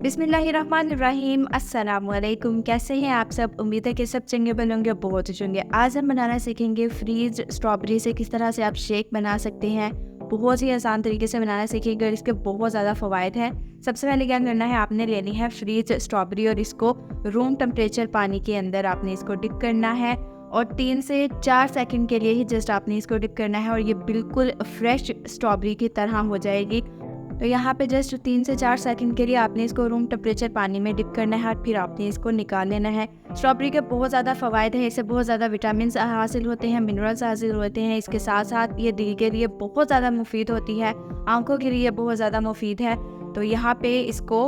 बिस्मिल्लाहिर्रहमानिर्रहीम। अस्सलामुअलैकुम। कैसे हैं आप सब? उम्मीद है कि सब चंगे बनोगे, बहुत अच्छे होंगे। आज हम बनाना सीखेंगे फ्रीज स्ट्रॉबेरी से किस तरह से आप शेक बना सकते हैं। बहुत ही आसान तरीके से बनाना सीखेंगे और इसके बहुत ज़्यादा फ़वाइद हैं। सबसे पहले क्या करना है, आपने लेनी है फ्रीज स्ट्रॉबेरी और इसको रूम टेम्परेचर पानी के अंदर आपने इसको डिप करना है और 3 से 4 सेकंड के लिए ही जस्ट आपने इसको डिप करना है और ये बिल्कुल फ्रेश स्ट्रॉबेरी की तरह हो जाएगी। तो यहाँ पे जस्ट 3 से 4 सेकंड के लिए आपने इसको रूम टेम्परेचर पानी में डिप करना है और फिर आपने इसको निकाल लेना है। स्ट्रॉबेरी के बहुत ज़्यादा फ़वाइद हैं, इससे बहुत ज़्यादा विटामिन हासिल होते हैं, मिनरल्स हासिल होते हैं। इसके साथ साथ ये दिल के लिए बहुत ज़्यादा मुफीद होती है, आंखों के लिए बहुत ज़्यादा मुफीद है। तो यहाँ पे इसको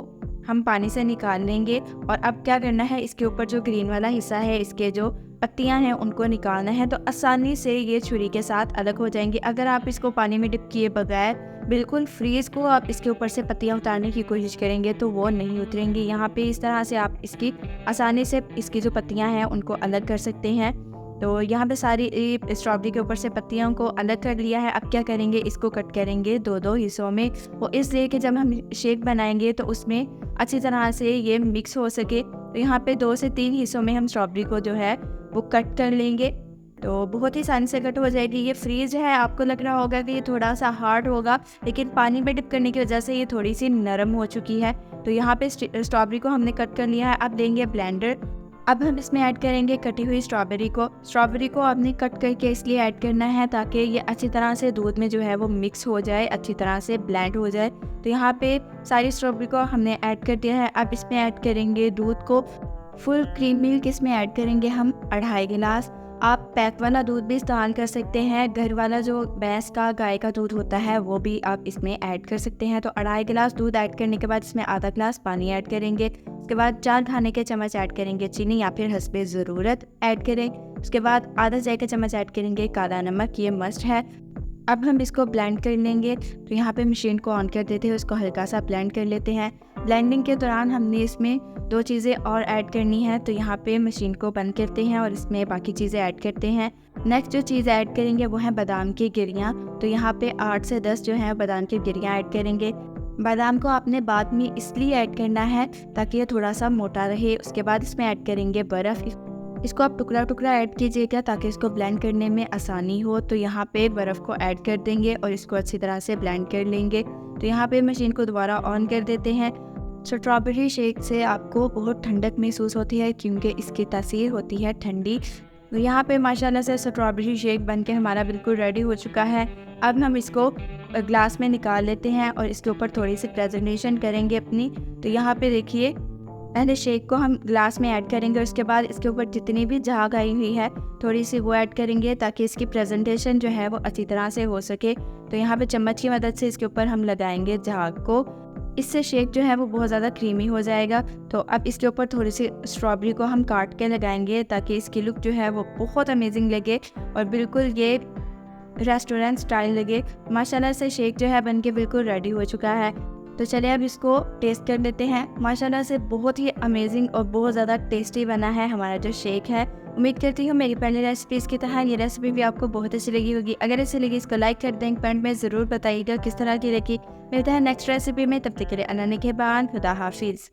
हम पानी से निकाल लेंगे और अब क्या करना है, इसके ऊपर जो ग्रीन वाला हिस्सा है, इसके जो पत्तियां हैं उनको निकालना है। तो आसानी से ये छुरी के साथ अलग हो जाएंगी। अगर आप इसको पानी में डिप किए बगैर बिल्कुल फ्रीज को आप इसके ऊपर से पत्तियां उतारने की कोशिश करेंगे तो वो नहीं उतरेंगी। यहाँ पे इस तरह से आप इसकी आसानी से इसकी जो पत्तियां हैं उनको अलग कर सकते हैं। तो यहाँ पे सारी स्ट्रॉबेरी के ऊपर से पत्तियों को अलग कर लिया है। अब क्या करेंगे, इसको कट करेंगे दो हिस्सों में। वो इसलिए कि जब हम शेक बनाएंगे तो उसमें अच्छी तरह से ये मिक्स हो सके। तो यहाँ पे 2 से 3 हिस्सों में हम स्ट्रॉबेरी को जो है वो कट कर लेंगे। तो बहुत ही आसानी से कट हो जाएगी। ये फ्रीज है, आपको लग रहा होगा कि ये थोड़ा सा हार्ड होगा, लेकिन पानी में डिप करने की वजह से ये थोड़ी सी नरम हो चुकी है। तो यहाँ पे स्ट्रॉबेरी को हमने कट कर लिया है। अब लेंगे ब्लेंडर। अब हम इसमें ऐड करेंगे कटी हुई स्ट्रॉबेरी को। स्ट्रॉबेरी को आपने कट करके इसलिए ऐड करना है ताकि ये अच्छी तरह से दूध में जो है वो मिक्स हो जाए, अच्छी तरह से ब्लेंड हो जाए। तो यहाँ पे सारी स्ट्रॉबेरी को हमने ऐड कर दिया है। अब इसमें ऐड करेंगे दूध को। फुल क्रीम मिल्क इसमें ऐड करेंगे हम 2.5 गिलास। आप पैक वाला दूध भी इस्तेमाल कर सकते हैं, घर वाला जो भैंस का गाय का दूध होता है वो भी आप इसमें ऐड कर सकते हैं। तो 2.5 गिलास दूध ऐड करने के बाद इसमें आधा गिलास पानी ऐड करेंगे। उसके बाद 4 खाने के चम्मच ऐड करेंगे चीनी या फिर हस्बे ज़रूरत ऐड करें। उसके बाद आधा चाय का चम्मच ऐड करेंगे काला नमक, ये मस्ट है। अब हम इसको ब्लेंड कर लेंगे। तो यहाँ पे मशीन को ऑन कर देते हैं, उसको हल्का सा ब्लेंड कर लेते हैं। ब्लेंडिंग के दौरान हमने इसमें 2 चीज़ें और ऐड करनी है। तो यहाँ पे मशीन को बंद करते हैं और इसमें बाकी चीज़ें ऐड करते हैं। नेक्स्ट जो चीज़ ऐड करेंगे वो है बादाम की गिरियाँ। तो यहाँ पे 8 से 10 जो है बादाम की गिरियाँ ऐड करेंगे। बादाम को आपने बाद में इसलिए ऐड करना है ताकि ये थोड़ा सा मोटा रहे। उसके बाद इसमें ऐड करेंगे बर्फ़। इसको आप टुकड़ा टुकड़ा ऐड कीजिएगा ताकि इसको ब्लेंड करने में आसानी हो। तो यहाँ पे बर्फ़ को ऐड कर देंगे और इसको अच्छी तरह से ब्लेंड कर लेंगे। तो यहाँ पे मशीन को दोबारा ऑन कर देते हैं। स्ट्रॉबेरी शेक से आपको बहुत ठंडक महसूस होती है क्योंकि इसकी तासीर होती है ठंडी। तो यहाँ पे माशाल्लाह से स्ट्रॉबेरी शेक बनके हमारा बिल्कुल रेडी हो चुका है। अब हम इसको ग्लास में निकाल लेते हैं और इसके ऊपर थोड़ी सी प्रेजेंटेशन करेंगे अपनी। तो यहाँ पे देखिए, पहले शेक को हम ग्लास में ऐड करेंगे और उसके बाद इसके ऊपर जितनी भी झाग आई हुई है थोड़ी सी वो ऐड करेंगे ताकि इसकी प्रेजेंटेशन जो है वो अच्छी तरह से हो सके। तो यहाँ पे चम्मच की मदद से इसके ऊपर हम लगाएंगे झाग को। इससे शेक जो है वो बहुत ज़्यादा क्रीमी हो जाएगा। तो अब इसके ऊपर थोड़ी सी स्ट्रॉबेरी को हम काट के लगाएंगे ताकि इसकी लुक जो है वो बहुत अमेजिंग लगे और बिल्कुल ये रेस्टोरेंट स्टाइल लगे। माशाल्लाह से शेक जो है बनके बिल्कुल रेडी हो चुका है। तो चलिए अब इसको टेस्ट कर लेते हैं। माशाल्लाह से बहुत ही अमेजिंग और बहुत ज़्यादा टेस्टी बना है हमारा जो शेक है। उम्मीद करती हूँ मेरी पहली रेसिपीज़ की तरह ये रेसिपी भी आपको बहुत अच्छी लगी होगी। अगर अच्छी लगी इसको लाइक कर दें, कमेंट में ज़रूर बताइएगा किस तरह की लगी। मिलता है नेक्स्ट रेसिपी में, तब तक के लिए अल्लाह ने के बाद खुदा हाफिज़।